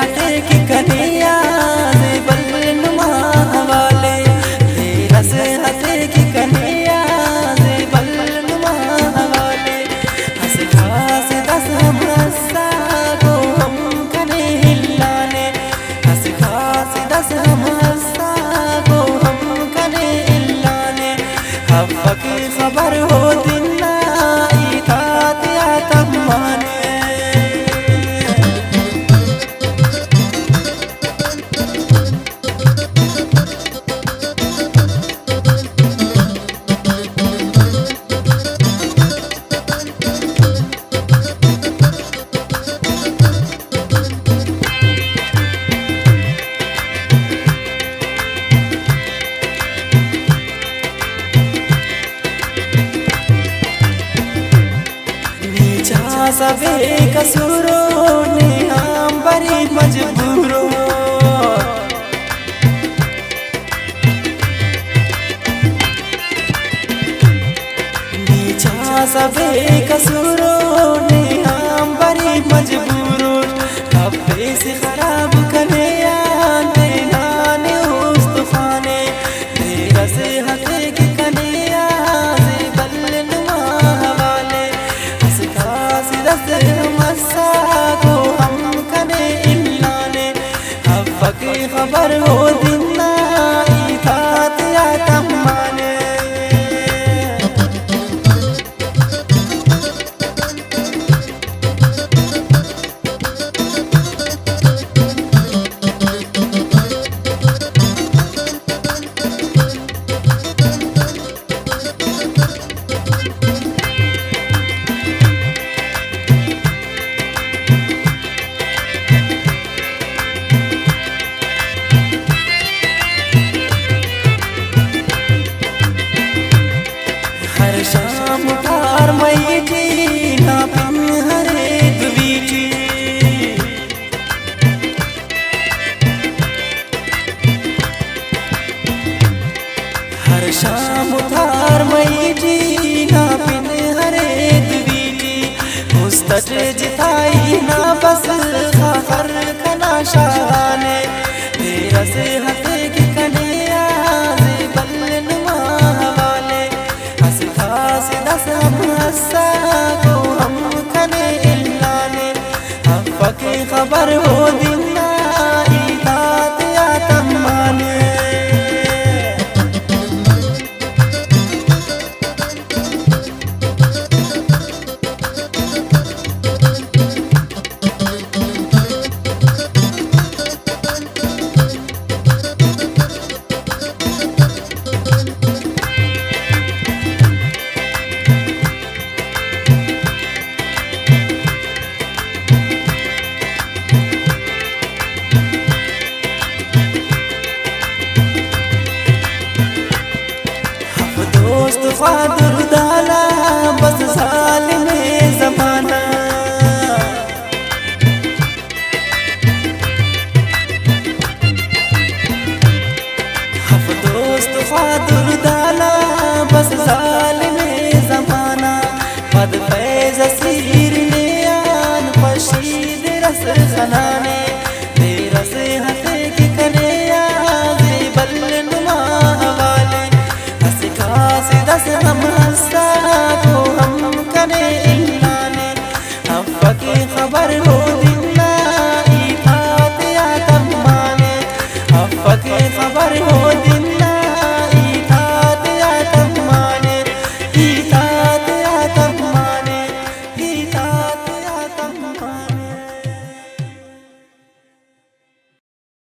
हटे की कन्हैया बलनुमा वाले, तेरा से हटे की कन्हैया बलनुमा वाले। हंस खास दस हम हंसा को हम कने हिलाने, हंस खास दस हम हंसा को हम कने हिलाने। हवा की खबर हो दिन इतात आतम माने। सबे कसूरों ने हम बड़ी मजबूरों, नीचा सबे कसूरों ने हम बड़ी मजबूरों। कब्बे से खराब कन्हैया देना ने उस तूफाने, तेरा से हटे की कन्हैया बलनुमा वाले। हंस खास दस मस्सा को हम कने इलाने, हवा की खबर हो दिन इतात आतम माने। शाम तार मई जी ना पिन हरे द्वीजी, हर शाम तार मई जी ना पिन हरे द्वीजी। मुस्तट जिताई ना बस खाखर कना शाने, तेरा से हटे की कन्हैया बलनुमा वाले। हंस खास दस हम हंसा को हम कने इलाने, हवा की खबर हो दिन इतात आतम माने। दोस्त ख्वादर डाला बस साल में ज़माना, हफ दोस्त ख्वादर डाला बस साल में ज़माना। पद फैज़ सीर ने आन पशीद रस खनाने, तेरा से हटे की कन्हैया बलनुमा वाले। हंस खास दस हम हंसा को हम कने इलाने, हवा की खबर